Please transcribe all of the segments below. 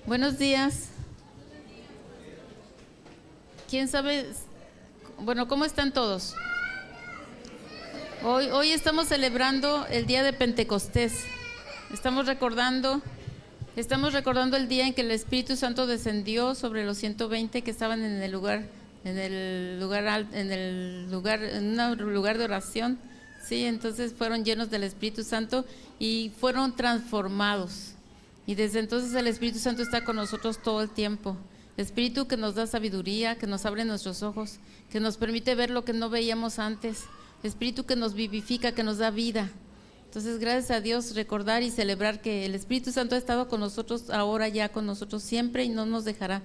Buenos días. ¿Quién sabe? Bueno, ¿cómo están todos? Hoy estamos celebrando el día de Pentecostés. Estamos recordando el día en que el Espíritu Santo descendió sobre los 120 que estaban en un lugar de oración. Sí, entonces fueron llenos del Espíritu Santo y fueron transformados. Y desde entonces el Espíritu Santo está con nosotros todo el tiempo. Espíritu que nos da sabiduría, que nos abre nuestros ojos, que nos permite ver lo que no veíamos antes. Espíritu que nos vivifica, que nos da vida. Entonces, gracias a Dios, recordar y celebrar que el Espíritu Santo ha estado con nosotros, ahora ya con nosotros siempre y no nos dejará.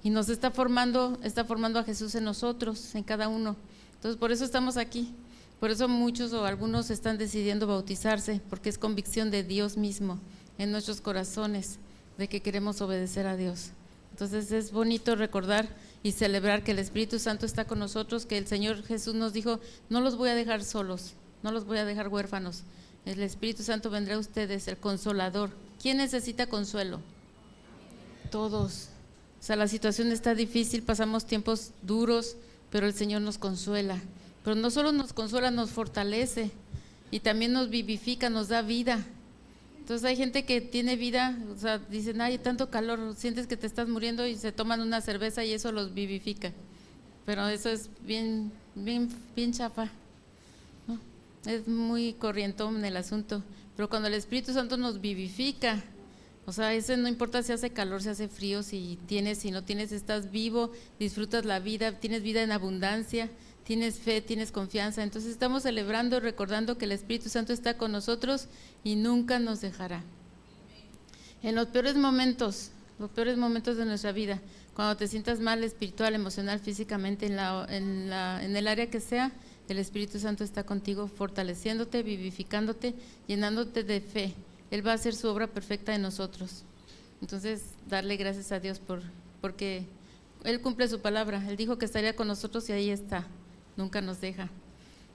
Y nos está formando a Jesús en nosotros, en cada uno. Entonces, por eso estamos aquí. Por eso muchos o algunos están decidiendo bautizarse, porque es convicción de Dios mismo en nuestros corazones de que queremos obedecer a Dios. Entonces es bonito recordar y celebrar que el Espíritu Santo está con nosotros, que el Señor Jesús nos dijo, no los voy a dejar solos, no los voy a dejar huérfanos. El Espíritu Santo vendrá a ustedes, el Consolador. ¿Quién necesita consuelo? Todos. O sea, la situación está difícil, pasamos tiempos duros, pero el Señor nos consuela. Pero no solo nos consuela, nos fortalece y también nos vivifica, nos da vida. Entonces hay gente que tiene vida, o sea, dicen, ay, tanto calor, sientes que te estás muriendo y se toman una cerveza y eso los vivifica. Pero eso es bien chafa, ¿no? Es muy corrientón el asunto. Pero cuando el Espíritu Santo nos vivifica, o sea, ese no importa si hace calor, si hace frío, si no tienes, estás vivo, disfrutas la vida, tienes vida en abundancia, tienes fe, tienes confianza. Entonces estamos celebrando y recordando que el Espíritu Santo está con nosotros y nunca nos dejará. En los peores momentos de nuestra vida, cuando te sientas mal espiritual, emocional, físicamente, en el área que sea, el Espíritu Santo está contigo, fortaleciéndote, vivificándote, llenándote de fe. Él va a hacer su obra perfecta en nosotros. Entonces, darle gracias a Dios porque Él cumple su palabra. Él dijo que estaría con nosotros y ahí está. Nunca nos deja.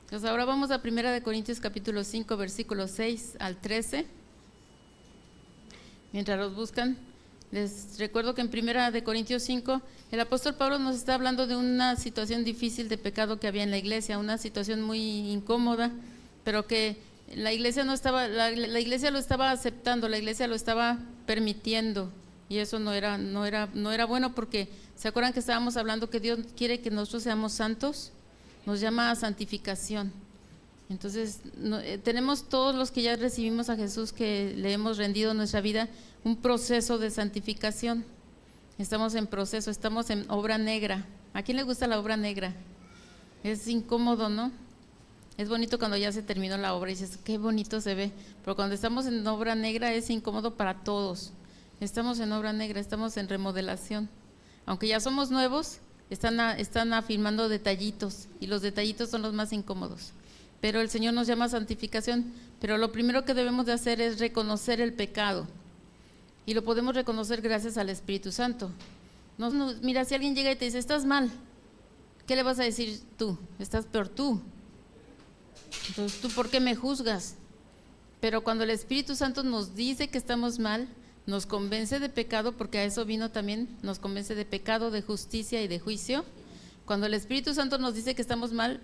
Entonces ahora vamos a 1 Corintios capítulo 5, versículos 6 al 13. Mientras los buscan, les recuerdo que en 1 Corintios 5, el apóstol Pablo nos está hablando de una situación difícil de pecado que había en la iglesia, una situación muy incómoda, pero que la iglesia la iglesia lo estaba aceptando, la iglesia lo estaba permitiendo, y eso no era bueno, porque ¿se acuerdan que estábamos hablando que Dios quiere que nosotros seamos santos? Nos llama a santificación. Entonces tenemos todos los que ya recibimos a Jesús, que le hemos rendido nuestra vida, un proceso de santificación. Estamos en proceso, estamos en obra negra. ¿A quién le gusta la obra negra? Es incómodo, ¿no? Es bonito cuando ya se terminó la obra y dices, qué bonito se ve, pero cuando estamos en obra negra es incómodo para todos. Estamos en obra negra, estamos en remodelación. Aunque ya somos nuevos, están afirmando detallitos, y los detallitos son los más incómodos. Pero el Señor nos llama a santificación, pero lo primero que debemos de hacer es reconocer el pecado, y lo podemos reconocer gracias al Espíritu Santo. Mira, si alguien llega y te dice, estás mal, ¿qué le vas a decir tú? Estás peor tú. Entonces, ¿tú por qué me juzgas? Pero cuando el Espíritu Santo nos dice que estamos mal, nos convence de pecado, porque a eso vino también, nos convence de pecado, de justicia y de juicio. Cuando el Espíritu Santo nos dice que estamos mal,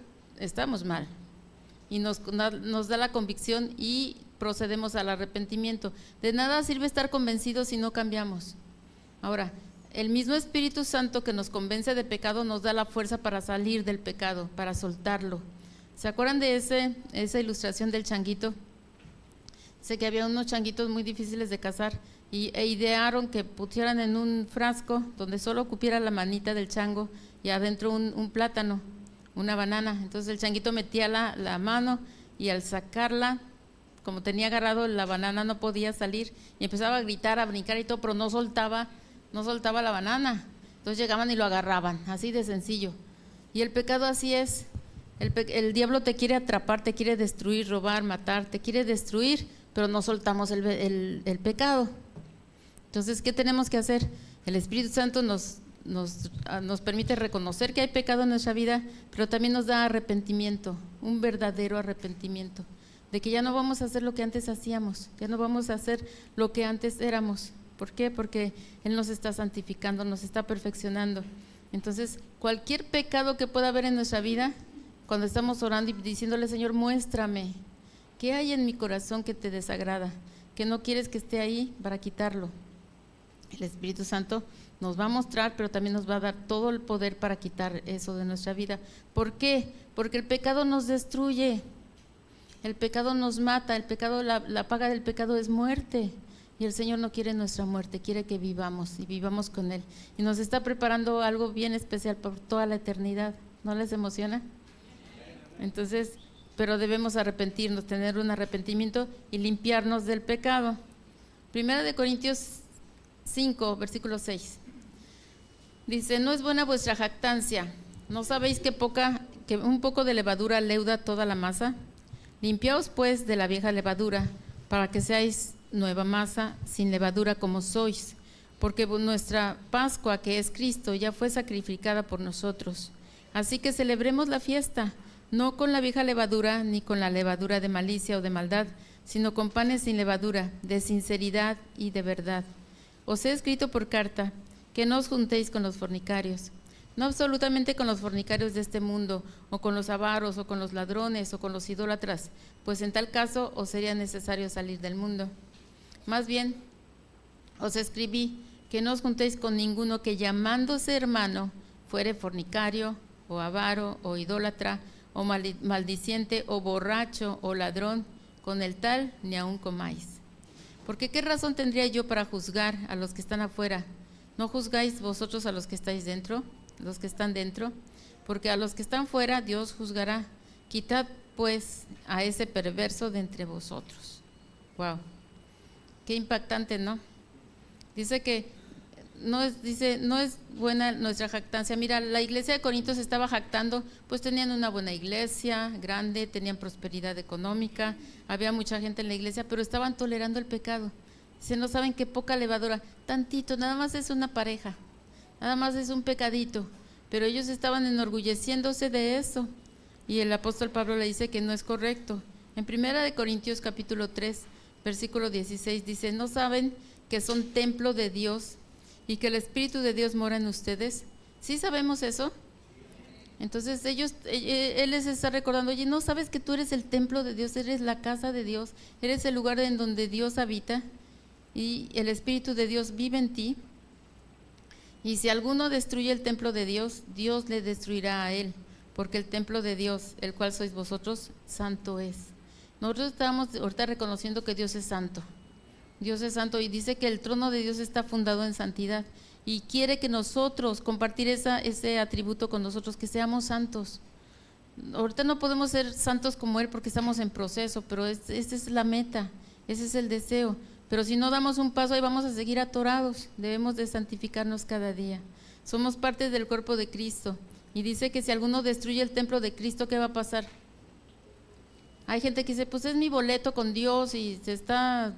y nos da la convicción y procedemos al arrepentimiento. De nada sirve estar convencidos si no cambiamos. Ahora, el mismo Espíritu Santo que nos convence de pecado nos da la fuerza para salir del pecado, para soltarlo. ¿Se acuerdan de esa ilustración del changuito? Sé que había unos changuitos muy difíciles de cazar e idearon que pusieran en un frasco donde solo cupiera la manita del chango y adentro un plátano, una banana. Entonces el changuito metía la mano y al sacarla, como tenía agarrado la banana, no podía salir y empezaba a gritar, a brincar y todo, pero no soltaba la banana. Entonces llegaban y lo agarraban, así de sencillo. Y el pecado así es. El diablo te quiere atrapar, te quiere destruir, robar, matar, te quiere destruir, pero no soltamos el pecado. Entonces, ¿qué tenemos que hacer? El Espíritu Santo nos permite reconocer que hay pecado en nuestra vida, pero también nos da arrepentimiento, un verdadero arrepentimiento, de que ya no vamos a hacer lo que antes hacíamos, ya no vamos a hacer lo que antes éramos. ¿Por qué? Porque Él nos está santificando, nos está perfeccionando. Entonces, cualquier pecado que pueda haber en nuestra vida, cuando estamos orando y diciéndole, Señor, muéstrame, ¿qué hay en mi corazón que te desagrada? Que no quieres que esté ahí para quitarlo. El Espíritu Santo nos va a mostrar, pero también nos va a dar todo el poder para quitar eso de nuestra vida. ¿Por qué? Porque el pecado nos destruye, el pecado nos mata, el pecado, la paga del pecado es muerte. Y el Señor no quiere nuestra muerte, quiere que vivamos y vivamos con Él. Y nos está preparando algo bien especial por toda la eternidad. ¿No les emociona? Entonces, pero debemos arrepentirnos, tener un arrepentimiento y limpiarnos del pecado. Primera de Corintios 5, versículo 6. Dice, no es buena vuestra jactancia. ¿No sabéis que un poco de levadura leuda toda la masa? Limpiaos pues de la vieja levadura, para que seáis nueva masa, sin levadura como sois, porque nuestra Pascua, que es Cristo, ya fue sacrificada por nosotros. Así que celebremos la fiesta, no con la vieja levadura, ni con la levadura de malicia o de maldad, sino con panes sin levadura, de sinceridad y de verdad. Os he escrito por carta, que no os juntéis con los fornicarios, no absolutamente con los fornicarios de este mundo, o con los avaros, o con los ladrones, o con los idólatras, pues en tal caso os sería necesario salir del mundo. Más bien, os escribí que no os juntéis con ninguno que llamándose hermano fuere fornicario, o avaro, o idólatra, o maldiciente, o borracho, o ladrón, con el tal ni aun comáis. Porque ¿qué razón tendría yo para juzgar a los que están afuera? ¿No juzgáis vosotros a los que estáis dentro, los que están dentro? Porque a los que están fuera Dios juzgará. Quitad pues a ese perverso de entre vosotros. Wow. Qué impactante, ¿no? Dice que no es buena nuestra jactancia. Mira, la iglesia de Corinto se estaba jactando, pues tenían una buena iglesia, grande, tenían prosperidad económica, había mucha gente en la iglesia, pero estaban tolerando el pecado. Dice, no saben qué poca levadura, tantito, nada más es una pareja, nada más es un pecadito, pero ellos estaban enorgulleciéndose de eso. Y el apóstol Pablo le dice que no es correcto. En Primera de Corintios capítulo 3, versículo 16 dice, ¿no saben que son templo de Dios y que el Espíritu de Dios mora en ustedes? ¿Sí sabemos eso? Entonces Él les está recordando, oye, ¿no sabes que tú eres el templo de Dios, eres la casa de Dios, eres el lugar en donde Dios habita y el Espíritu de Dios vive en ti? Y si alguno destruye el templo de Dios, Dios le destruirá a él, porque el templo de Dios, el cual sois vosotros, santo es. Nosotros estamos ahorita reconociendo que Dios es santo. Dios es santo y dice que el trono de Dios está fundado en santidad y quiere que nosotros compartir ese atributo con nosotros, que seamos santos. Ahorita no podemos ser santos como Él porque estamos en proceso, pero esa es la meta, ese es el deseo. Pero si no damos un paso ahí vamos a seguir atorados, debemos de santificarnos cada día. Somos parte del cuerpo de Cristo y dice que si alguno destruye el templo de Cristo, ¿qué va a pasar? Hay gente que dice, pues es mi boleto con Dios y se está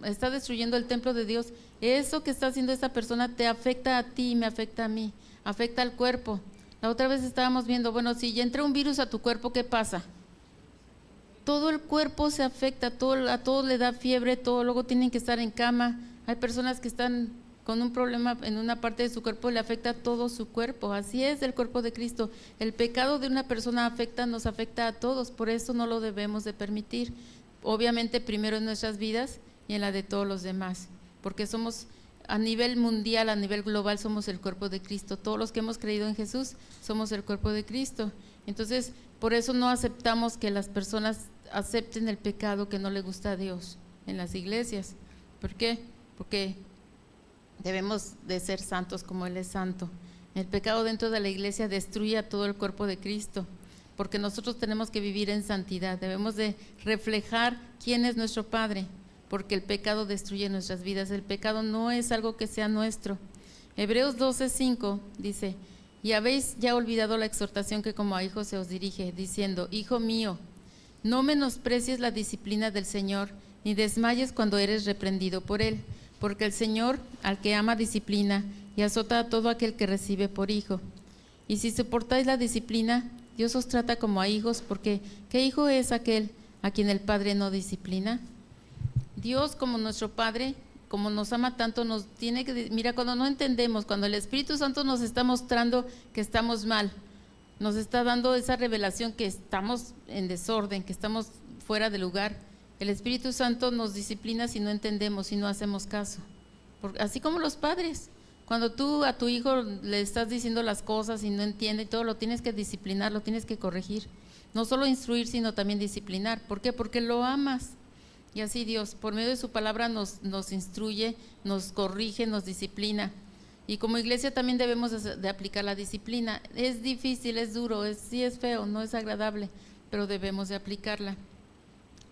destruyendo el templo de Dios. Eso que está haciendo esa persona te afecta a ti y me afecta a mí, afecta al cuerpo. La otra vez estábamos viendo, bueno, si ya entra un virus a tu cuerpo, ¿qué pasa? Todo el cuerpo se afecta, a todos le da fiebre, luego tienen que estar en cama. Hay personas que están con un problema en una parte de su cuerpo, le afecta a todo su cuerpo. Así es el cuerpo de Cristo. El pecado de una persona nos afecta a todos, por eso no lo debemos de permitir. Obviamente primero en nuestras vidas y en la de todos los demás, porque somos a nivel mundial, a nivel global, somos el cuerpo de Cristo. Todos los que hemos creído en Jesús somos el cuerpo de Cristo. Entonces, por eso no aceptamos que las personas acepten el pecado que no le gusta a Dios en las iglesias. ¿Por qué? Porque debemos de ser santos como Él es santo. El pecado dentro de la iglesia destruye a todo el cuerpo de Cristo, porque nosotros tenemos que vivir en santidad, debemos de reflejar quién es nuestro Padre, porque el pecado destruye nuestras vidas. El pecado no es algo que sea nuestro. Hebreos 12:5 dice, y habéis ya olvidado la exhortación que como a hijos se os dirige, diciendo, hijo mío, no menosprecies la disciplina del Señor, ni desmayes cuando eres reprendido por Él, porque el Señor al que ama disciplina y azota a todo aquel que recibe por hijo. Y si soportáis la disciplina, Dios os trata como a hijos, porque ¿qué hijo es aquel a quien el Padre no disciplina? Dios como nuestro Padre, como nos ama tanto, nos tiene que, mira, cuando no entendemos, cuando el Espíritu Santo nos está mostrando que estamos mal, nos está dando esa revelación que estamos en desorden, que estamos fuera de lugar, el Espíritu Santo nos disciplina si no entendemos, si no hacemos caso. Así como los padres, cuando tú a tu hijo le estás diciendo las cosas y no entiende y todo, lo tienes que disciplinar, lo tienes que corregir. No solo instruir, sino también disciplinar. ¿Por qué? Porque lo amas. Y así Dios, por medio de su palabra, nos instruye, nos corrige, nos disciplina. Y como iglesia también debemos de aplicar la disciplina. Es difícil, es duro, sí es feo, no es agradable, pero debemos de aplicarla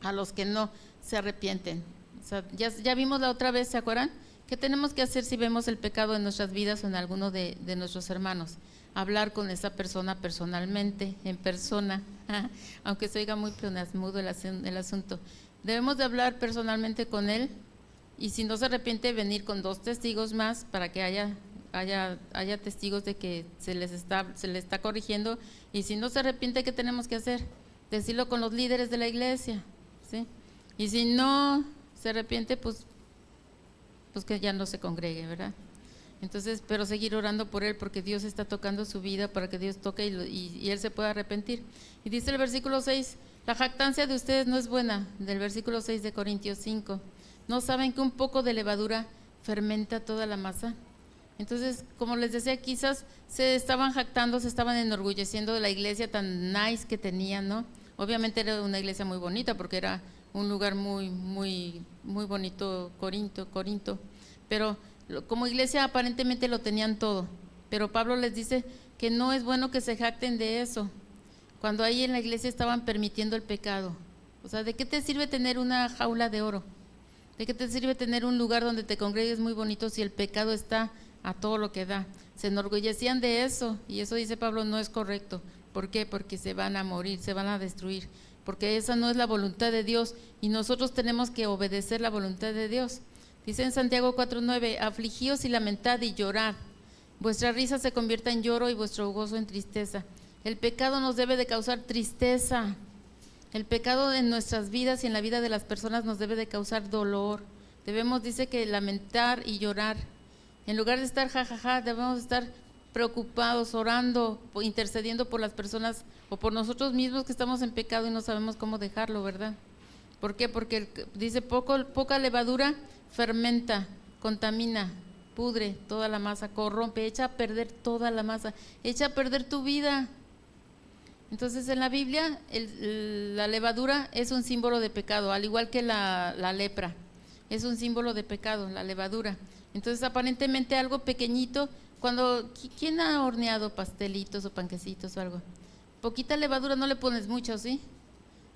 a los que no se arrepienten. O sea, ya vimos la otra vez, ¿se acuerdan? ¿Qué tenemos que hacer si vemos el pecado en nuestras vidas o en alguno de nuestros hermanos? Hablar con esa persona personalmente, en persona, aunque se oiga muy pleonasmudo el asunto. Debemos de hablar personalmente con él, y si no se arrepiente, venir con 2 testigos más para que haya testigos de que se le está corrigiendo. Y si no se arrepiente, ¿qué tenemos que hacer? Decirlo con los líderes de la iglesia, ¿sí? Y si no se arrepiente, pues que ya no se congregue, ¿verdad? Entonces, pero seguir orando por él, porque Dios está tocando su vida para que Dios toque y él se pueda arrepentir. Y dice el versículo 6, la jactancia de ustedes no es buena, del versículo 6 de Corintios 5. ¿No saben que un poco de levadura fermenta toda la masa? Entonces, como les decía, quizás se estaban jactando, se estaban enorgulleciendo de la iglesia tan nice que tenían, ¿no? Obviamente era una iglesia muy bonita, porque era un lugar muy, muy, muy bonito, Corinto, pero como iglesia aparentemente lo tenían todo, pero Pablo les dice que no es bueno que se jacten de eso, cuando ahí en la iglesia estaban permitiendo el pecado. O sea, ¿de qué te sirve tener una jaula de oro? ¿De qué te sirve tener un lugar donde te congregues muy bonito si el pecado está a todo lo que da? Se enorgullecían de eso, y eso dice Pablo no es correcto. ¿Por qué? Porque se van a morir, se van a destruir, porque esa no es la voluntad de Dios, y nosotros tenemos que obedecer la voluntad de Dios. Dice en Santiago 4:9, afligíos y lamentad y llorad, vuestra risa se convierta en lloro y vuestro gozo en tristeza. El pecado nos debe de causar tristeza. El pecado en nuestras vidas y en la vida de las personas nos debe de causar dolor. Debemos, dice, que lamentar y llorar. En lugar de estar jajaja, debemos estar preocupados, orando, intercediendo por las personas o por nosotros mismos que estamos en pecado y no sabemos cómo dejarlo, ¿verdad? ¿Por qué? Porque dice poca levadura fermenta, contamina, pudre toda la masa, corrompe, echa a perder toda la masa, echa a perder tu vida. Entonces en la Biblia la levadura es un símbolo de pecado, al igual que la lepra, es un símbolo de pecado, la levadura. Entonces aparentemente algo pequeñito, ¿quién ha horneado pastelitos o panquecitos o algo? Poquita levadura, no le pones mucho, ¿sí?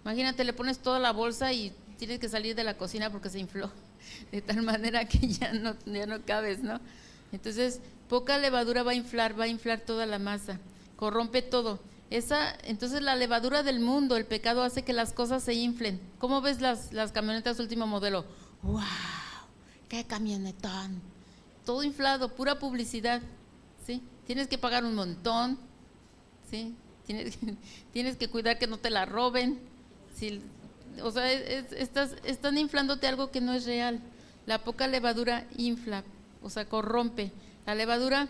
Imagínate, le pones toda la bolsa y tienes que salir de la cocina porque se infló, de tal manera que ya no cabes, ¿no? Entonces poca levadura va a inflar toda la masa, corrompe todo. Entonces la levadura del mundo, el pecado hace que las cosas se inflen. ¿Cómo ves las camionetas último modelo? ¡Wow! ¡Qué camionetón! Todo inflado, pura publicidad, ¿sí? Tienes que pagar un montón, ¿sí? Tienes que cuidar que no te la roben, ¿sí? O sea, están inflándote algo que no es real. La poca levadura infla, o sea, corrompe. La levadura,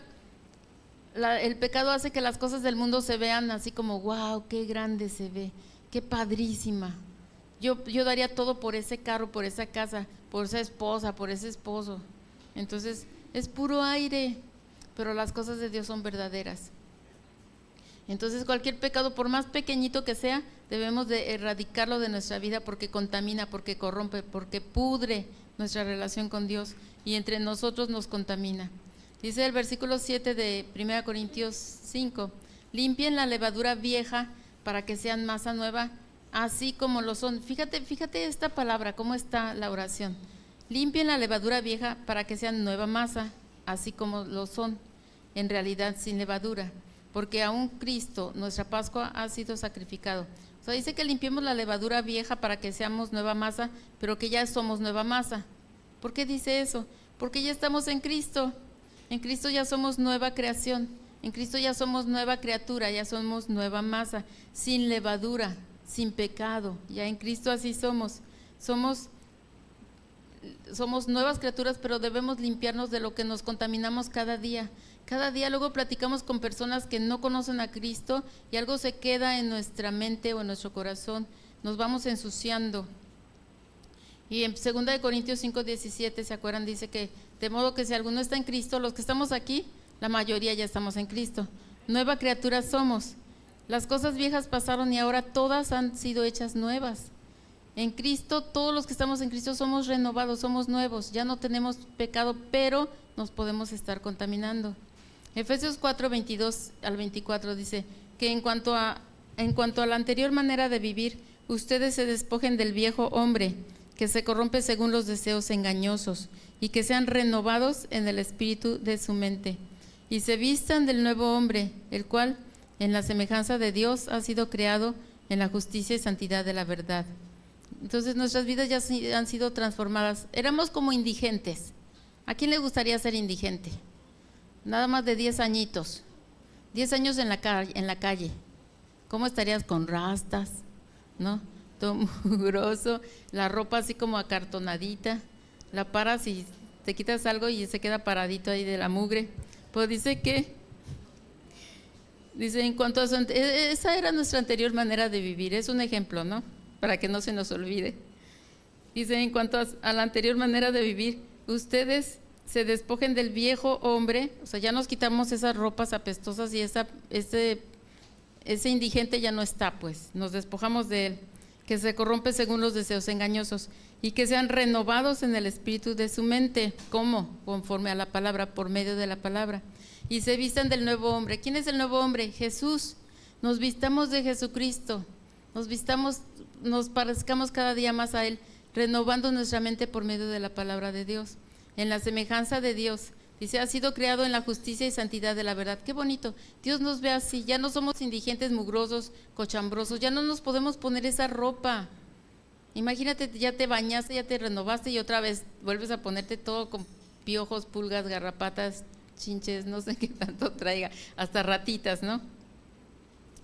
el pecado hace que las cosas del mundo se vean así como, wow, qué grande se ve, qué padrísima. Yo daría todo por ese carro, por esa casa, por esa esposa, por ese esposo. Entonces, es puro aire, pero las cosas de Dios son verdaderas. Entonces, cualquier pecado, por más pequeñito que sea, debemos de erradicarlo de nuestra vida porque contamina, porque corrompe, porque pudre nuestra relación con Dios y entre nosotros nos contamina. Dice el versículo 7 de 1 Corintios 5, limpien la levadura vieja para que sean masa nueva, así como lo son. Fíjate esta palabra, cómo está la oración. Limpien la levadura vieja para que sean nueva masa, así como lo son, en realidad sin levadura, porque aún Cristo, nuestra Pascua, ha sido sacrificado. O sea, dice que limpiemos la levadura vieja para que seamos nueva masa, pero que ya somos nueva masa. ¿Por qué dice eso? Porque ya estamos en Cristo. En Cristo ya somos nueva creación. En Cristo ya somos nueva criatura, ya somos nueva masa, sin levadura, sin pecado. Ya en Cristo así somos. somos nuevas criaturas, pero debemos limpiarnos de lo que nos contaminamos cada día. Cada día luego platicamos con personas que no conocen a Cristo y algo se queda en nuestra mente o en nuestro corazón, nos vamos ensuciando. Y en 2 Corintios 5:17, ¿se acuerdan? Dice que de modo que si alguno está en Cristo, los que estamos aquí, la mayoría ya estamos en Cristo. Nueva criatura somos. Las cosas viejas pasaron y ahora todas han sido hechas nuevas. En Cristo, todos los que estamos en Cristo somos renovados, somos nuevos, ya no tenemos pecado, pero nos podemos estar contaminando. Efesios 4:22 al 24 dice que en cuanto a la anterior manera de vivir, ustedes se despojen del viejo hombre, que se corrompe según los deseos engañosos, y que sean renovados en el espíritu de su mente, y se vistan del nuevo hombre, el cual, en la semejanza de Dios, ha sido creado en la justicia y santidad de la verdad. Entonces nuestras vidas ya han sido transformadas. Éramos como indigentes. ¿A quién le gustaría ser indigente? Nada más de 10 añitos, 10 años en la calle. ¿Cómo estarías con rastas? ¿No? Todo mugroso, la ropa así como acartonadita, la paras y te quitas algo y se queda paradito ahí de la mugre. Pues dice en cuanto a esa era nuestra anterior manera de vivir, es un ejemplo, ¿no? Para que no se nos olvide. Dice, en cuanto a la anterior manera de vivir, ustedes se despojen del viejo hombre, o sea, ya nos quitamos esas ropas apestosas y ese indigente ya no está, pues, nos despojamos de él, que se corrompe según los deseos engañosos, y que sean renovados en el espíritu de su mente. ¿Cómo? Conforme a la palabra, por medio de la palabra. Y se vistan del nuevo hombre. ¿Quién es el nuevo hombre? Jesús. Nos vistamos de Jesucristo, nos parezcamos cada día más a Él, renovando nuestra mente por medio de la palabra de Dios, en la semejanza de Dios. Dice, ha sido creado en la justicia y santidad de la verdad. Qué bonito, Dios nos ve así, ya no somos indigentes, mugrosos, cochambrosos, ya no nos podemos poner esa ropa. Imagínate, ya te bañaste, ya te renovaste y otra vez vuelves a ponerte todo con piojos, pulgas, garrapatas, chinches, no sé qué tanto traiga, hasta ratitas, ¿no?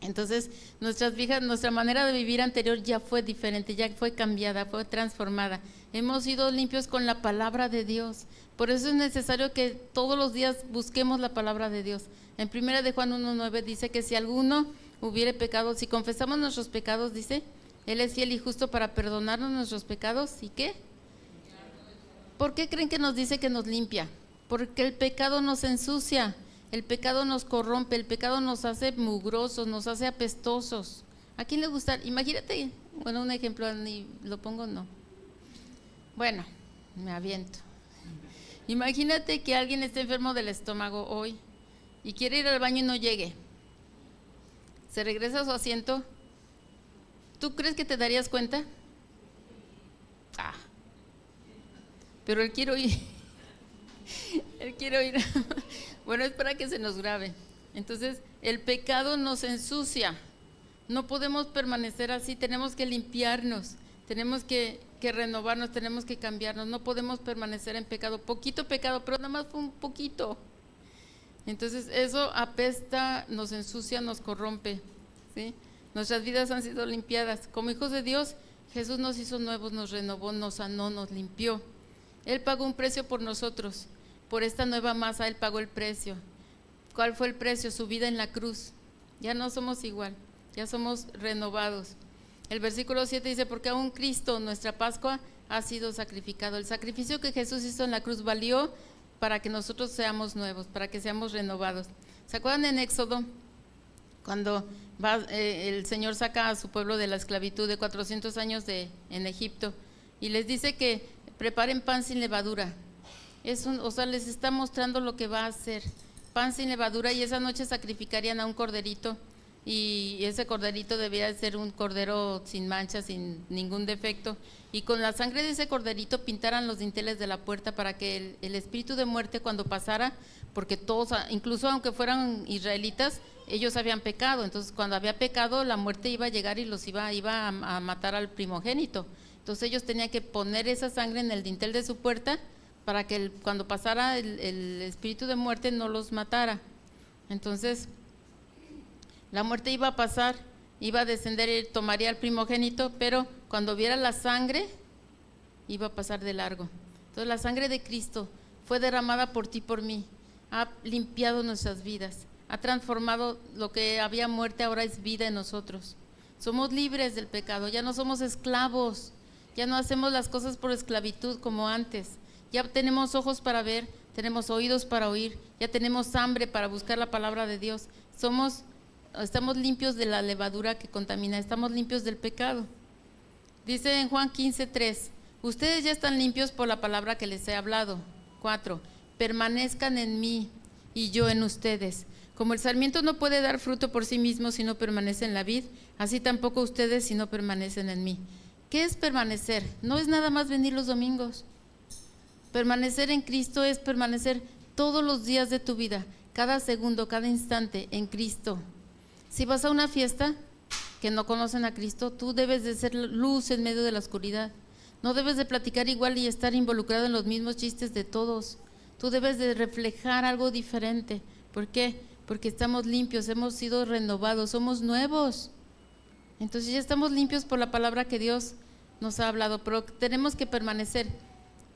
Entonces, nuestra manera de vivir anterior ya fue diferente, ya fue cambiada, fue transformada. Hemos sido limpios con la palabra de Dios. Por eso es necesario que todos los días busquemos la palabra de Dios. En 1 de Juan 1:9 dice que si alguno hubiere pecado, si confesamos nuestros pecados, dice, Él es fiel y justo para perdonarnos nuestros pecados. ¿Y qué? ¿Por qué creen que nos dice que nos limpia? Porque el pecado nos ensucia. El pecado nos corrompe, el pecado nos hace mugrosos, nos hace apestosos. ¿A quién le gusta? Imagínate, bueno, un ejemplo, ni lo pongo, no. Bueno, me aviento. Imagínate que alguien esté enfermo del estómago hoy y quiere ir al baño y no llegue. Se regresa a su asiento. ¿Tú crees que te darías cuenta? Pero él quiere ir. Él quiere ir. Bueno, es para que se nos grabe. Entonces, el pecado nos ensucia. No podemos permanecer así, tenemos que limpiarnos, tenemos que renovarnos, tenemos que cambiarnos. No podemos permanecer en pecado. Poquito pecado, pero nada más fue un poquito. Entonces, eso apesta, nos ensucia, nos corrompe, ¿sí? Nuestras vidas han sido limpiadas. Como hijos de Dios, Jesús nos hizo nuevos, nos renovó, nos sanó, nos limpió. Él pagó un precio por nosotros. Por esta nueva masa Él pagó el precio. ¿Cuál fue el precio? Su vida en la cruz. Ya no somos igual, ya somos renovados. El versículo 7 dice, porque aún Cristo, nuestra Pascua, ha sido sacrificado. El sacrificio que Jesús hizo en la cruz valió para que nosotros seamos nuevos, para que seamos renovados. ¿Se acuerdan en Éxodo? Cuando el Señor saca a su pueblo de la esclavitud de 400 años en Egipto y les dice que preparen pan sin levadura. Les está mostrando lo que va a hacer, pan sin levadura, y esa noche sacrificarían a un corderito, y ese corderito debía ser un cordero sin mancha, sin ningún defecto, y con la sangre de ese corderito pintaran los dinteles de la puerta para que el espíritu de muerte cuando pasara, porque todos, incluso aunque fueran israelitas, ellos habían pecado, entonces cuando había pecado la muerte iba a llegar y los iba a matar al primogénito. Entonces ellos tenían que poner esa sangre en el dintel de su puerta para que cuando pasara el espíritu de muerte no los matara. Entonces la muerte iba a pasar, iba a descender y tomaría al primogénito, pero cuando viera la sangre iba a pasar de largo. Entonces la sangre de Cristo fue derramada por ti, por mí, ha limpiado nuestras vidas, ha transformado lo que había muerte, ahora es vida en nosotros. Somos libres del pecado, ya no somos esclavos, ya no hacemos las cosas por esclavitud como antes. Ya tenemos ojos para ver, tenemos oídos para oír, ya tenemos hambre para buscar la palabra de Dios. Estamos limpios de la levadura que contamina, estamos limpios del pecado. Dice en Juan 15:3, ustedes ya están limpios por la palabra que les he hablado. 4, permanezcan en mí y yo en ustedes. Como el sarmiento no puede dar fruto por sí mismo si no permanece en la vid, así tampoco ustedes si no permanecen en mí. ¿Qué es permanecer? No es nada más venir los domingos. Permanecer en Cristo es permanecer todos los días de tu vida, cada segundo, cada instante en Cristo. Si vas a una fiesta que no conocen a Cristo, tú debes de ser luz en medio de la oscuridad. No debes de platicar igual y estar involucrado en los mismos chistes de todos. Tú debes de reflejar algo diferente. ¿Por qué? Porque estamos limpios, hemos sido renovados, somos nuevos. Entonces ya estamos limpios por la palabra que Dios nos ha hablado, pero tenemos que permanecer.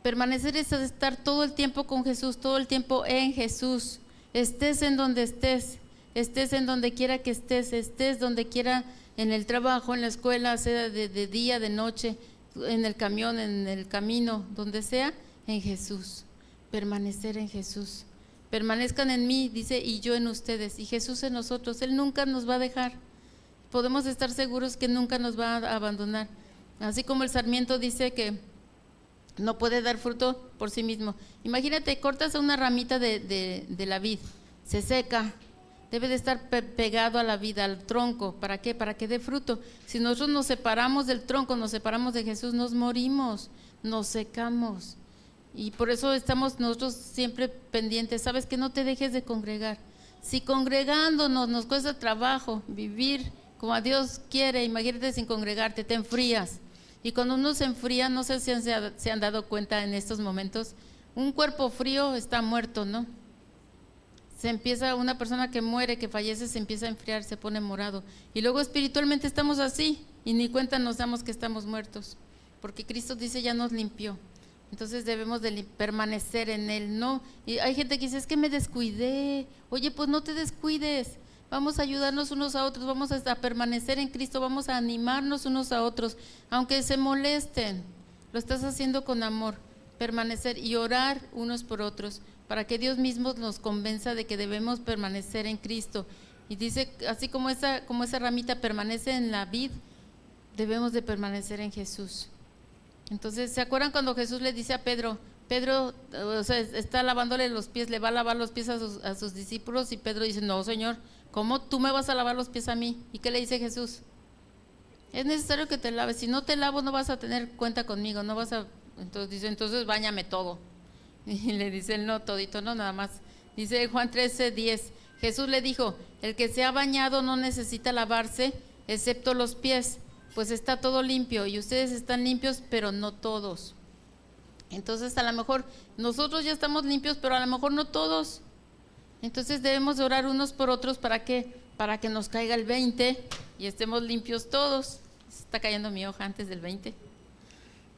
Permanecer es estar todo el tiempo con Jesús, todo el tiempo en Jesús. Estés en donde estés en donde quiera que estés donde quiera, en el trabajo, en la escuela, sea de día, de noche, en el camión, en el camino, donde sea, en Jesús. Permanecer en Jesús. Permanezcan en mí, dice, y yo en ustedes, y Jesús en nosotros. Él nunca nos va a dejar. Podemos estar seguros que nunca nos va a abandonar. Así como el sarmiento dice que no puede dar fruto por sí mismo. Imagínate, cortas una ramita de la vid, se seca, debe de estar pegado a la vid, al tronco. ¿Para qué? Para que dé fruto. Si nosotros nos separamos del tronco, nos separamos de Jesús, nos morimos, nos secamos. Y por eso estamos nosotros siempre pendientes. Sabes que no te dejes de congregar. Si congregándonos nos cuesta trabajo vivir como a Dios quiere, imagínate sin congregarte, te enfrías. Y cuando uno se enfría, no sé si se han dado cuenta en estos momentos, un cuerpo frío está muerto, ¿no? Una persona que muere, que fallece, se empieza a enfriar, se pone morado. Y luego espiritualmente estamos así y ni cuenta nos damos que estamos muertos, porque Cristo dice ya nos limpió. Entonces debemos de permanecer en Él, ¿no? Y hay gente que dice, es que me descuidé. Oye, pues no te descuides. Vamos a ayudarnos unos a otros, vamos a permanecer en Cristo, vamos a animarnos unos a otros, aunque se molesten, lo estás haciendo con amor, permanecer y orar unos por otros, para que Dios mismo nos convenza de que debemos permanecer en Cristo. Y dice, así como esa ramita permanece en la vid, debemos de permanecer en Jesús. Entonces, ¿se acuerdan cuando Jesús le dice a Pedro, o sea, está lavándole los pies, le va a lavar los pies a sus discípulos, y Pedro dice, no, Señor, ¿cómo tú me vas a lavar los pies a mí? ¿Y qué le dice Jesús? Es necesario que te laves, si no te lavo no vas a tener cuenta conmigo, no vas a… Entonces dice, entonces báñame todo. Y le dice él, no, todito, no, nada más. Dice Juan 13:10, Jesús le dijo, el que se ha bañado no necesita lavarse, excepto los pies, pues está todo limpio, y ustedes están limpios, pero no todos. Entonces a lo mejor nosotros ya estamos limpios, pero a lo mejor no todos. Entonces debemos de orar unos por otros. ¿Para qué? Para que nos caiga el 20 y estemos limpios todos. Se está cayendo mi hoja antes del 20.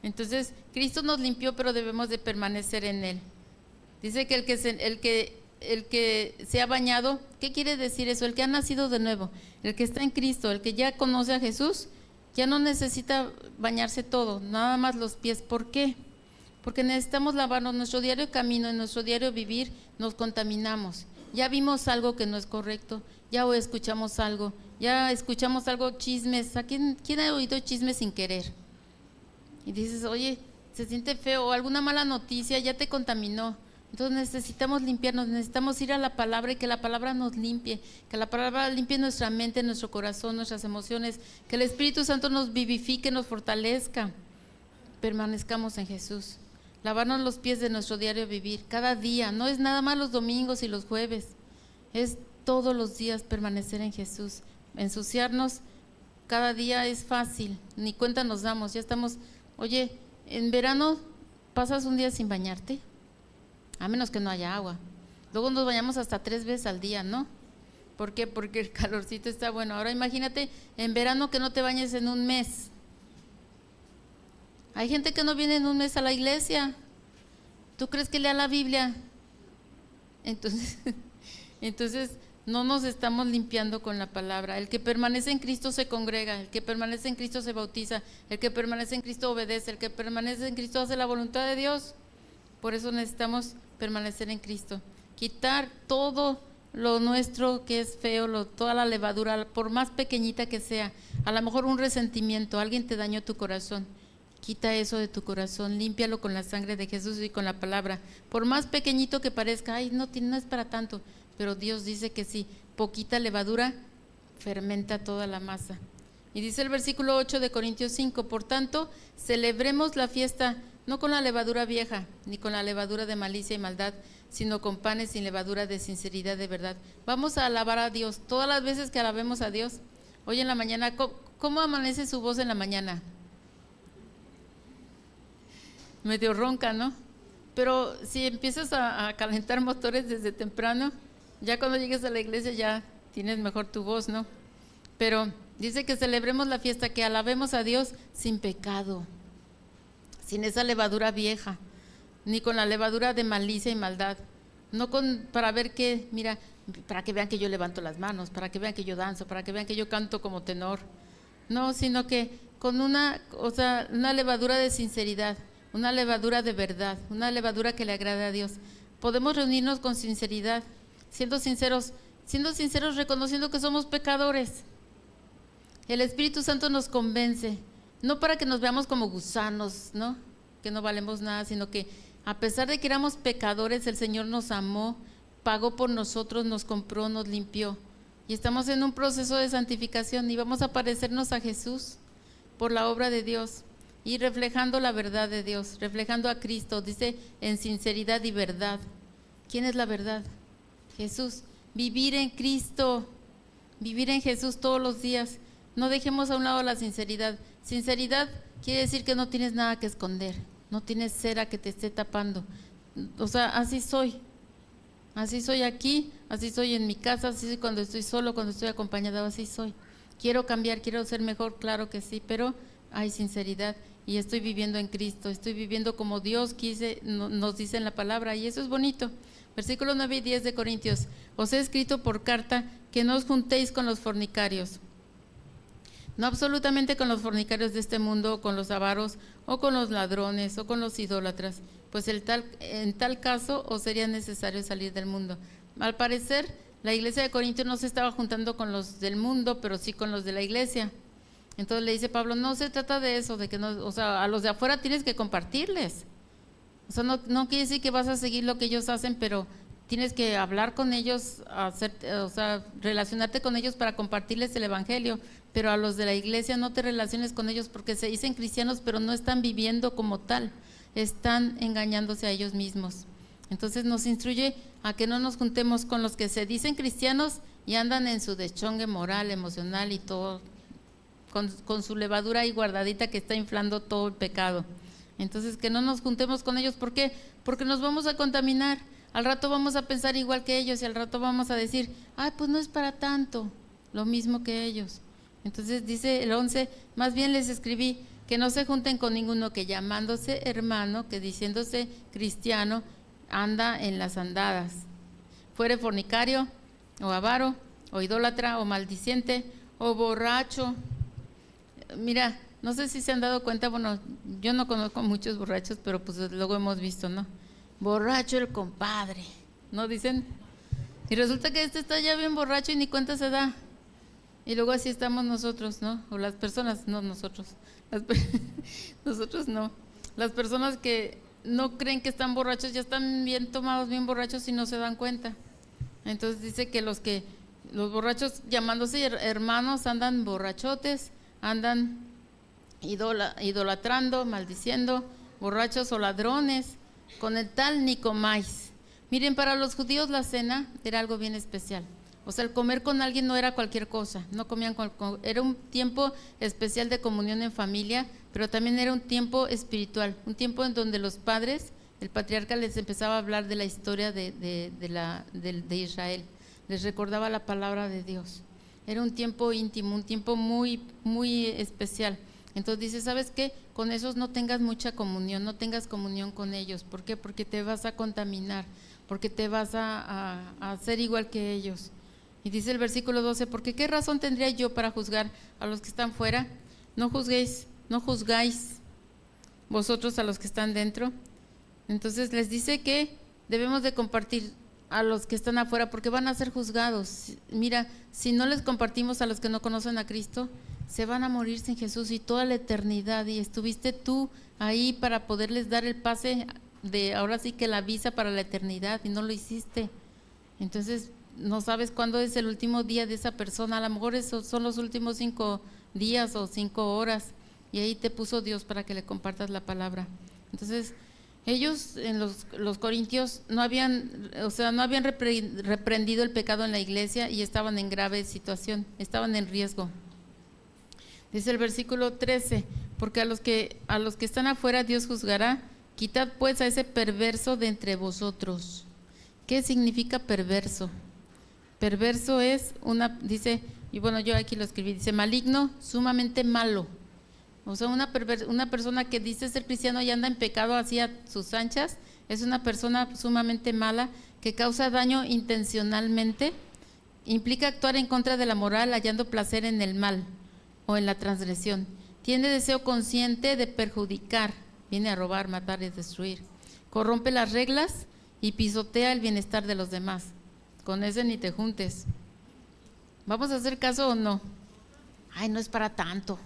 Entonces Cristo nos limpió, pero debemos de permanecer en Él. Dice que el que se ha bañado, ¿qué quiere decir eso? El que ha nacido de nuevo, el que está en Cristo, el que ya conoce a Jesús, ya no necesita bañarse todo, nada más los pies. ¿Por qué? Porque necesitamos lavarnos. Nuestro diario camino, en nuestro diario vivir, nos contaminamos. Ya vimos algo que no es correcto, ya escuchamos algo, chismes. ¿A quién ha oído chismes sin querer? Y dices, oye, se siente feo, o alguna mala noticia ya te contaminó. Entonces necesitamos limpiarnos, necesitamos ir a la palabra y que la palabra nos limpie, que la palabra limpie nuestra mente, nuestro corazón, nuestras emociones, que el Espíritu Santo nos vivifique, nos fortalezca. Permanezcamos en Jesús. Lavarnos los pies de nuestro diario vivir, cada día, no es nada más los domingos y los jueves, es todos los días permanecer en Jesús. Ensuciarnos cada día es fácil, ni cuenta nos damos, ya estamos… Oye, en verano pasas un día sin bañarte, a menos que no haya agua. Luego nos bañamos hasta 3 veces al día, ¿no? ¿Por qué? Porque el calorcito está bueno. Ahora imagínate en verano que no te bañes en un mes. Hay gente que no viene en un mes a la iglesia. ¿Tú crees que lea la Biblia? Entonces no nos estamos limpiando con la palabra. El que permanece en Cristo se congrega, el que permanece en Cristo se bautiza, el que permanece en Cristo obedece, el que permanece en Cristo hace la voluntad de Dios. Por eso necesitamos permanecer en Cristo, quitar todo lo nuestro que es feo, toda la levadura, por más pequeñita que sea. A lo mejor un resentimiento, alguien te dañó tu corazón, quita eso de tu corazón, límpialo con la sangre de Jesús y con la palabra. Por más pequeñito que parezca, ay, no es para tanto, pero Dios dice que sí, poquita levadura fermenta toda la masa. Y dice el versículo 8 de Corintios 5, por tanto, celebremos la fiesta no con la levadura vieja, ni con la levadura de malicia y maldad, sino con panes sin levadura de sinceridad de verdad. Vamos a alabar a Dios, todas las veces que alabemos a Dios. Hoy en la mañana, ¿cómo amanece su voz en la mañana? Medio ronca, ¿no? Pero si empiezas a calentar motores desde temprano, ya cuando llegues a la iglesia ya tienes mejor tu voz, ¿no? Pero dice que celebremos la fiesta, que alabemos a Dios sin pecado, sin esa levadura vieja, ni con la levadura de malicia y maldad, no para ver que, mira, para que vean que yo levanto las manos, para que vean que yo danzo, para que vean que yo canto como tenor, no, sino que con una levadura de sinceridad, una levadura de verdad, una levadura que le agrade a Dios. Podemos reunirnos con sinceridad, siendo sinceros, reconociendo que somos pecadores. El Espíritu Santo nos convence, no para que nos veamos como gusanos, ¿no? Que no valemos nada, sino que a pesar de que éramos pecadores, el Señor nos amó, pagó por nosotros, nos compró, nos limpió. Y estamos en un proceso de santificación y vamos a parecernos a Jesús por la obra de Dios y reflejando la verdad de Dios, reflejando a Cristo. Dice en sinceridad y verdad. ¿Quién es la verdad? Jesús. Vivir en Cristo, vivir en Jesús todos los días. No dejemos a un lado la sinceridad. Sinceridad quiere decir que no tienes nada que esconder, no tienes cera que te esté tapando. O sea, así soy aquí, así soy en mi casa, así soy cuando estoy solo, cuando estoy acompañada, así soy. Quiero cambiar, quiero ser mejor, claro que sí, pero hay sinceridad y estoy viviendo en Cristo, estoy viviendo como Dios nos dice en la palabra, y eso es bonito. Versículos 9 y 10 de Corintios, os he escrito por carta que no os juntéis con los fornicarios. No absolutamente con los fornicarios de este mundo, o con los avaros, o con los ladrones, o con los idólatras, pues en tal caso os sería necesario salir del mundo. Al parecer, la iglesia de Corintios no se estaba juntando con los del mundo, pero sí con los de la iglesia. Entonces le dice Pablo, no se trata de eso, de que no, o sea, a los de afuera tienes que compartirles. O sea, no quiere decir que vas a seguir lo que ellos hacen, pero tienes que hablar con ellos, relacionarte con ellos para compartirles el evangelio. Pero a los de la iglesia no te relaciones con ellos porque se dicen cristianos, pero no están viviendo como tal, están engañándose a ellos mismos. Entonces nos instruye a que no nos juntemos con los que se dicen cristianos y andan en su deschongue moral, emocional y todo, con su levadura ahí guardadita que está inflando todo el pecado. Entonces que no nos juntemos con ellos. ¿Por qué? Porque nos vamos a contaminar. Al rato vamos a pensar igual que ellos y al rato vamos a decir, ay, pues no es para tanto, lo mismo que ellos. Entonces dice el 11, más bien les escribí que no se junten con ninguno que llamándose hermano, que diciéndose cristiano, anda en las andadas, fuere fornicario, o avaro, o idólatra, o maldiciente, o borracho. Mira, no sé si se han dado cuenta, bueno, yo no conozco muchos borrachos, pero pues luego hemos visto, ¿no? Borracho el compadre, ¿no dicen? Y resulta que este está ya bien borracho y ni cuenta se da. Y luego así estamos nosotros, ¿no? O las personas, no nosotros, nosotros no. Las personas que no creen que están borrachos ya están bien tomados, bien borrachos y no se dan cuenta. Entonces dice que los borrachos llamándose hermanos andan borrachotes, andan idolatrando, maldiciendo, borrachos o ladrones, con el tal ni comáis. Miren, para los judíos la cena era algo bien especial. O sea, el comer con alguien no era cualquier cosa, no comían era un tiempo especial de comunión en familia, pero también era un tiempo espiritual, un tiempo en donde los padres, el patriarca les empezaba a hablar de la historia de Israel, les recordaba la palabra de Dios. Era un tiempo íntimo, un tiempo muy, muy especial. Entonces dice, ¿sabes qué? Con esos no tengas mucha comunión, no tengas comunión con ellos. ¿Por qué? Porque te vas a contaminar, porque te vas a hacer igual que ellos. Y dice el versículo 12, porque ¿qué razón tendría yo para juzgar a los que están fuera? No juzguéis, no juzgáis vosotros a los que están dentro. Entonces les dice que debemos de compartir a los que están afuera porque van a ser juzgados. Mira, si no les compartimos a los que no conocen a Cristo, se van a morir sin Jesús y toda la eternidad, y estuviste tú ahí para poderles dar el pase de, ahora sí que la visa para la eternidad, y no lo hiciste. Entonces no sabes cuándo es el último día de esa persona, a lo mejor esos son los últimos 5 días o 5 horas, y ahí te puso Dios para que le compartas la palabra. Entonces ellos en los corintios no habían, o sea, no habían reprendido el pecado en la iglesia y estaban en grave situación, estaban en riesgo. Dice el versículo 13, porque a los que están afuera Dios juzgará. Quitad pues a ese perverso de entre vosotros. ¿Qué significa perverso? Perverso es dice, y bueno, yo aquí lo escribí, dice maligno, sumamente malo. O sea, una persona que dice ser cristiano y anda en pecado así a sus anchas, es una persona sumamente mala que causa daño intencionalmente, implica actuar en contra de la moral hallando placer en el mal o en la transgresión. Tiene deseo consciente de perjudicar, viene a robar, matar y destruir. Corrompe las reglas y pisotea el bienestar de los demás. Con ese ni te juntes. ¿Vamos a hacer caso o no? Ay, no es para tanto.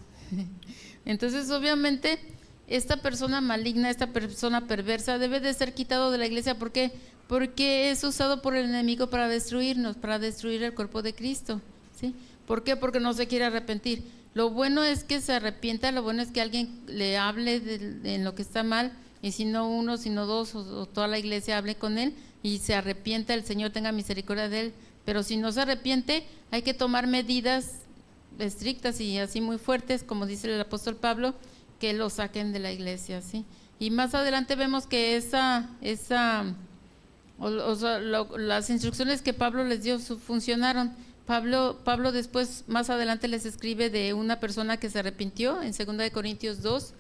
Entonces, obviamente, esta persona maligna, esta persona perversa debe de ser quitado de la iglesia. ¿Por qué? Porque es usado por el enemigo para destruirnos, para destruir el cuerpo de Cristo, ¿sí? ¿Por qué? Porque no se quiere arrepentir. Lo bueno es que se arrepienta, lo bueno es que alguien le hable en lo que está mal, y si no uno, sino dos, o toda la iglesia hable con él y se arrepienta, el Señor tenga misericordia de él. Pero si no se arrepiente, hay que tomar medidas estrictas y así muy fuertes, como dice el apóstol Pablo, que lo saquen de la iglesia, ¿sí? Y más adelante vemos que las instrucciones que Pablo les dio funcionaron. Pablo después, más adelante, les escribe de una persona que se arrepintió en 2 Corintios 2,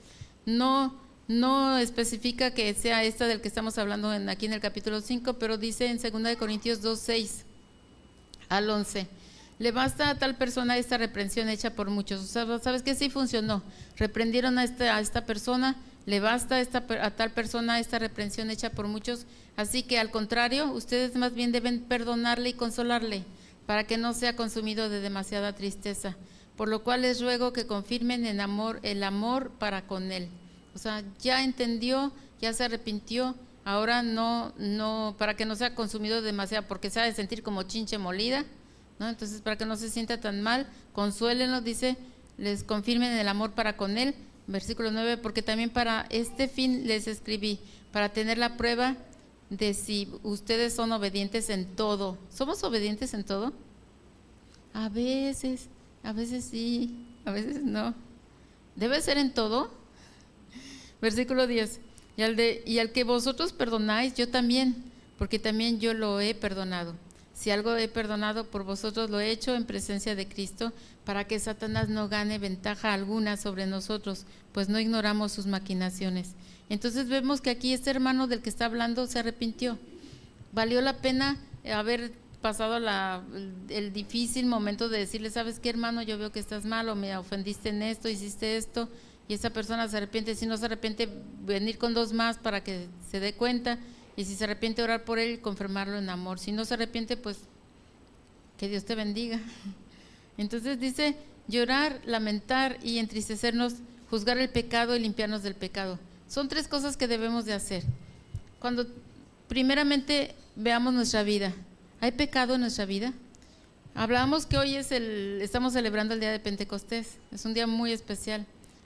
no especifica que sea esta del que estamos hablando aquí en el capítulo 5, pero dice en 2 Corintios 2, 6 al 11, le basta a tal persona esta reprensión hecha por muchos. O sea, ¿sabes qué? Sí funcionó, reprendieron a esta persona, le basta a tal persona esta reprensión hecha por muchos, así que al contrario, ustedes más bien deben perdonarle y consolarle, para que no sea consumido de demasiada tristeza, por lo cual les ruego que confirmen el amor para con él. O sea, ya entendió, ya se arrepintió, ahora no, para que no sea consumido demasiado, porque se ha de sentir como chinche molida, ¿no? Entonces, para que no se sienta tan mal, consúélenlo, dice, les confirmen el amor para con él. Versículo 9, porque también para este fin les escribí, para tener la prueba de si ustedes son obedientes en todo. ¿Somos obedientes en todo? A veces sí, a veces no. ¿Debe ser en todo? Versículo 10, y al que vosotros perdonáis, yo también, porque también yo lo he perdonado. Si algo he perdonado por vosotros, lo he hecho en presencia de Cristo, para que Satanás no gane ventaja alguna sobre nosotros, pues no ignoramos sus maquinaciones. Entonces vemos que aquí este hermano del que está hablando se arrepintió. Valió la pena haber pasado el difícil momento de decirle, ¿sabes qué, hermano? Yo veo que estás mal, o me ofendiste en esto, hiciste esto, y esa persona se arrepiente. Si no se arrepiente, venir con 2 más para que se dé cuenta, y si se arrepiente, orar por él y confirmarlo en amor. Si no se arrepiente, pues que Dios te bendiga. Entonces dice, llorar, lamentar y entristecernos, juzgar el pecado y limpiarnos del pecado. Son 3 cosas que debemos de hacer. Cuando primeramente veamos nuestra vida, ¿hay pecado en nuestra vida? Hablábamos que hoy estamos celebrando el día de Pentecostés, es un día muy especial,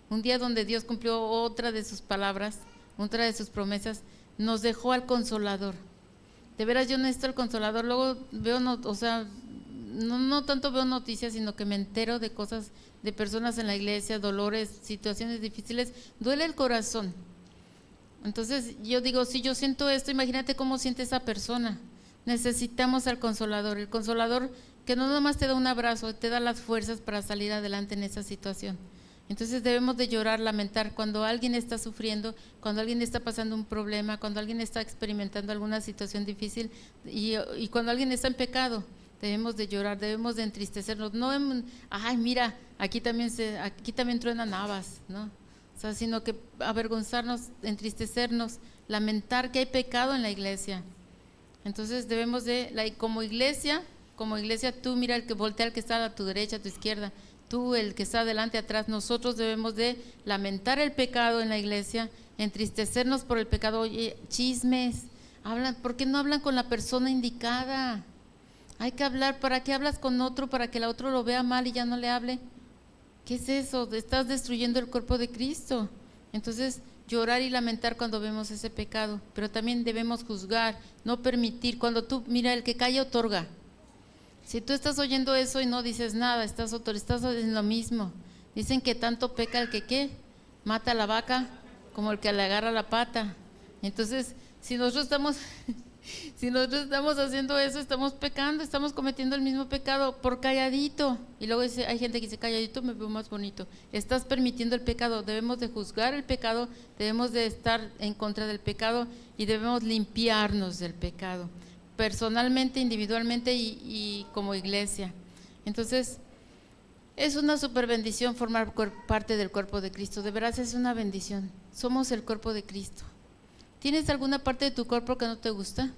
un día donde Dios cumplió otra de sus palabras, otra de sus promesas, nos dejó al Consolador. De veras yo necesito al Consolador. Luego veo, no tanto veo noticias, sino que me entero de cosas, de personas en la iglesia, dolores, situaciones difíciles, duele el corazón. Entonces yo digo, si yo siento esto, imagínate cómo siente esa persona. Necesitamos al Consolador, el Consolador que no nomás te da un abrazo, te da las fuerzas para salir adelante en esa situación. Entonces debemos de llorar, lamentar cuando alguien está sufriendo, cuando alguien está pasando un problema, cuando alguien está experimentando alguna situación difícil y cuando alguien está en pecado. Debemos de llorar, debemos de entristecernos. No, ay, mira, aquí también truenan habas, ¿no? O sea, sino que avergonzarnos, entristecernos, lamentar que hay pecado en la iglesia. Entonces debemos de, como iglesia, tú mira el que voltea, el que está a tu derecha, a tu izquierda, tú el que está adelante, atrás. Nosotros debemos de lamentar el pecado en la iglesia, entristecernos por el pecado. Oye, chismes, ¿por qué no hablan con la persona indicada? Hay que hablar. ¿Para qué hablas con otro? ¿Para que el otro lo vea mal y ya no le hable? ¿Qué es eso? Estás destruyendo el cuerpo de Cristo. Entonces, llorar y lamentar cuando vemos ese pecado, pero también debemos juzgar, no permitir. Cuando tú, mira, el que calla otorga. Si tú estás oyendo eso y no dices nada, estás en lo mismo. Dicen que tanto peca el que ¿qué? Mata a la vaca como el que le agarra la pata. Entonces, si nosotros estamos haciendo eso, estamos pecando, estamos cometiendo el mismo pecado por calladito. Y luego hay gente que dice, calladito me veo más bonito. Estás permitiendo el pecado. Debemos de juzgar el pecado, debemos de estar en contra del pecado y debemos limpiarnos del pecado, personalmente, individualmente y como iglesia. Entonces, es una super bendición formar parte del cuerpo de Cristo. De verdad es una bendición. Somos el cuerpo de Cristo. ¿Tienes alguna parte de tu cuerpo que no te gusta?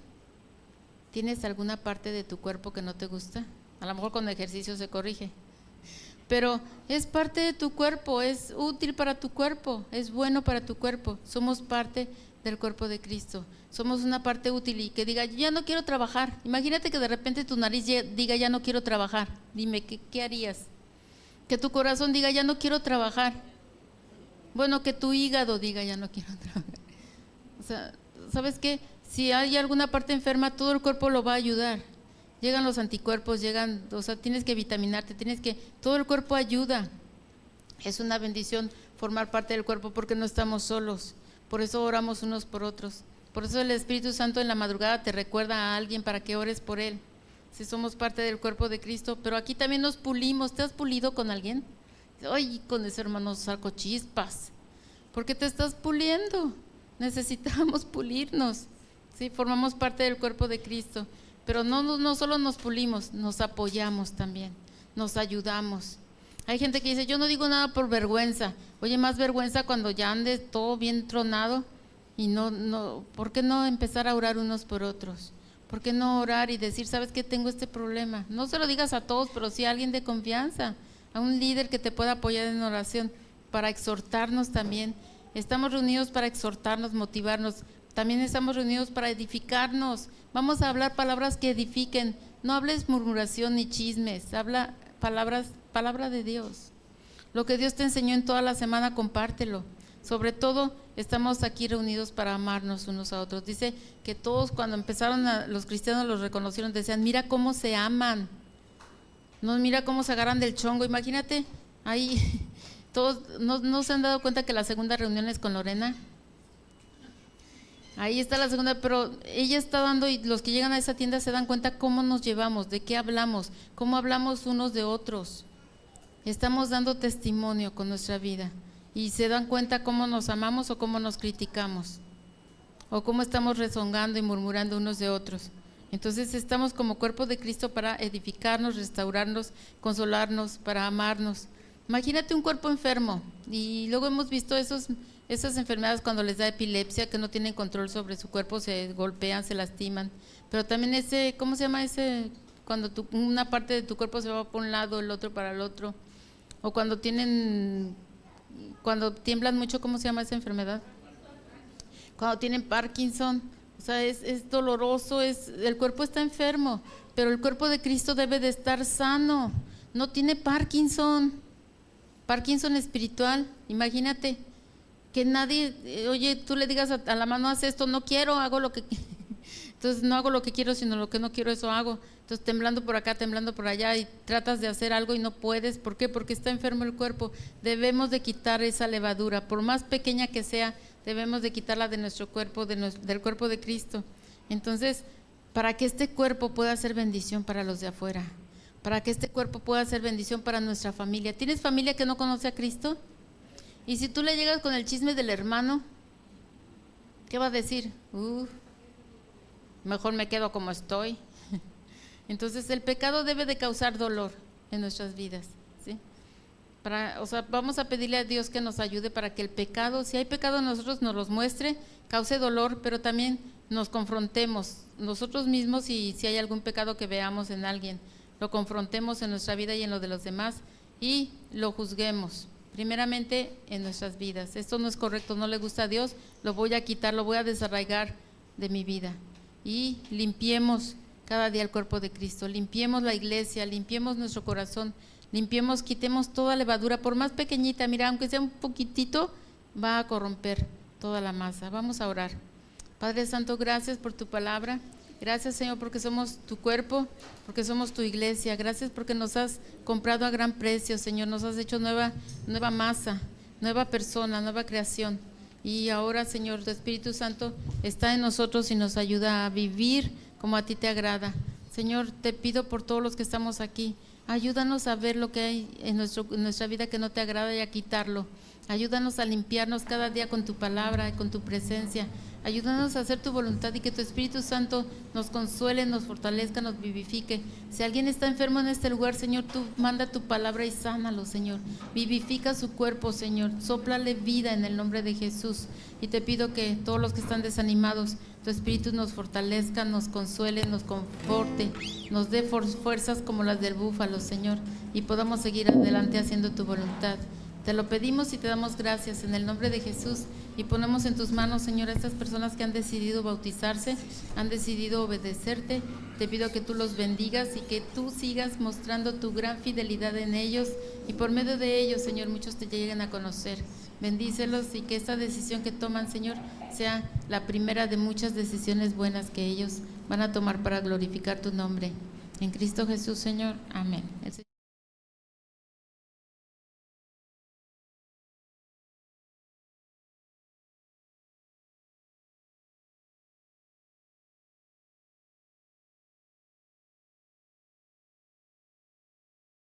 ¿Tienes alguna parte de tu cuerpo que no te gusta? A lo mejor con ejercicio se corrige. Pero es parte de tu cuerpo, es útil para tu cuerpo, es bueno para tu cuerpo. Somos parte del cuerpo de Cristo. Somos una parte útil y que diga, ya no quiero trabajar. Imagínate que de repente tu nariz diga, ya no quiero trabajar. Dime, ¿qué harías? Que tu corazón diga, ya no quiero trabajar. Bueno, que tu hígado diga, ya no quiero trabajar. O sea, ¿sabes qué? Si hay alguna parte enferma, todo el cuerpo lo va a ayudar. Llegan los anticuerpos, o sea, tienes que vitaminarte, todo el cuerpo ayuda. Es una bendición formar parte del cuerpo porque no estamos solos. Por eso oramos unos por otros. Por eso el Espíritu Santo en la madrugada te recuerda a alguien para que ores por él. Si somos parte del cuerpo de Cristo, pero aquí también nos pulimos. ¿Te has pulido con alguien? Ay, con ese hermano saco chispas. ¿Por qué te estás puliendo? Necesitamos pulirnos, ¿sí? Formamos parte del cuerpo de Cristo, pero no solo nos pulimos, nos apoyamos también, nos ayudamos. Hay gente que dice, yo no digo nada por vergüenza. Oye, más vergüenza cuando ya ande todo bien tronado y no, ¿por qué no empezar a orar unos por otros? ¿Por qué no orar y decir, sabes que tengo este problema? No se lo digas a todos, pero sí a alguien de confianza, a un líder que te pueda apoyar en oración, para exhortarnos también. Estamos reunidos para exhortarnos, motivarnos. También estamos reunidos para edificarnos. Vamos a hablar palabras que edifiquen. No hables murmuración ni chismes. Habla palabra de Dios. Lo que Dios te enseñó en toda la semana, compártelo. Sobre todo, estamos aquí reunidos para amarnos unos a otros. Dice que todos cuando empezaron los cristianos los reconocieron, decían, mira cómo se aman. No, mira cómo se agarran del chongo. Imagínate, ahí... Todos no se han dado cuenta que la segunda reunión es con Lorena. Ahí está la segunda, pero ella está dando, y los que llegan a esa tienda se dan cuenta cómo nos llevamos, de qué hablamos, cómo hablamos unos de otros. Estamos dando testimonio con nuestra vida y se dan cuenta cómo nos amamos o cómo nos criticamos o cómo estamos rezongando y murmurando unos de otros. Entonces estamos como cuerpo de Cristo para edificarnos, restaurarnos, consolarnos, para amarnos. Imagínate un cuerpo enfermo y luego hemos visto esas enfermedades cuando les da epilepsia, que no tienen control sobre su cuerpo, se golpean, se lastiman, pero también ¿cómo se llama ese? Cuando una parte de tu cuerpo se va por un lado, el otro para el otro, o cuando tiemblan mucho, ¿cómo se llama esa enfermedad? Cuando tienen Parkinson, o sea, es doloroso, el cuerpo está enfermo, pero el cuerpo de Cristo debe de estar sano, no tiene Parkinson espiritual. Imagínate que nadie, oye, tú le digas a la mano, haz esto, no quiero, hago lo que entonces no hago lo que quiero, sino lo que no quiero, eso hago. Entonces temblando por acá, temblando por allá, y tratas de hacer algo y no puedes. ¿Por qué? Porque está enfermo el cuerpo. Debemos de quitar esa levadura, por más pequeña que sea, debemos de quitarla de nuestro cuerpo, del cuerpo de Cristo. Entonces, para que este cuerpo pueda ser bendición para los de afuera, para que este cuerpo pueda ser bendición para nuestra familia. ¿Tienes familia que no conoce a Cristo? Y si tú le llegas con el chisme del hermano, ¿qué va a decir? Mejor me quedo como estoy. Entonces el pecado debe de causar dolor en nuestras vidas, ¿sí? Vamos a pedirle a Dios que nos ayude para que el pecado, si hay pecado en nosotros, nos los muestre, cause dolor, pero también nos confrontemos nosotros mismos, y si hay algún pecado que veamos en alguien, lo confrontemos en nuestra vida y en lo de los demás, y lo juzguemos primeramente en nuestras vidas. Esto no es correcto, no le gusta a Dios, lo voy a quitar, lo voy a desarraigar de mi vida. Y limpiemos cada día el cuerpo de Cristo, limpiemos la iglesia, limpiemos nuestro corazón, limpiemos, quitemos toda levadura, por más pequeñita, mira, aunque sea un poquitito, va a corromper toda la masa. Vamos a orar. Padre Santo, gracias por tu palabra. Gracias, Señor, porque somos tu cuerpo, porque somos tu iglesia. Gracias porque nos has comprado a gran precio, Señor. Nos has hecho nueva masa, nueva persona, nueva creación. Y ahora, Señor, tu Espíritu Santo está en nosotros y nos ayuda a vivir como a ti te agrada. Señor, te pido por todos los que estamos aquí, ayúdanos a ver lo que hay en nuestra vida que no te agrada y a quitarlo. Ayúdanos a limpiarnos cada día con tu palabra y con tu presencia. Ayúdanos a hacer tu voluntad y que tu Espíritu Santo nos consuele, nos fortalezca, nos vivifique. Si alguien está enfermo en este lugar, Señor, tú manda tu palabra y sánalo, Señor. Vivifica su cuerpo, Señor. Sóplale vida en el nombre de Jesús. Y te pido que todos los que están desanimados, tu Espíritu nos fortalezca, nos consuele, nos conforte, nos dé fuerzas como las del búfalo, Señor, y podamos seguir adelante haciendo tu voluntad. Te lo pedimos y te damos gracias en el nombre de Jesús, y ponemos en tus manos, Señor, a estas personas que han decidido bautizarse, han decidido obedecerte. Te pido que tú los bendigas y que tú sigas mostrando tu gran fidelidad en ellos, y por medio de ellos, Señor, muchos te lleguen a conocer. Bendícelos y que esta decisión que toman, Señor, sea la primera de muchas decisiones buenas que ellos van a tomar para glorificar tu nombre. En Cristo Jesús, Señor. Amén.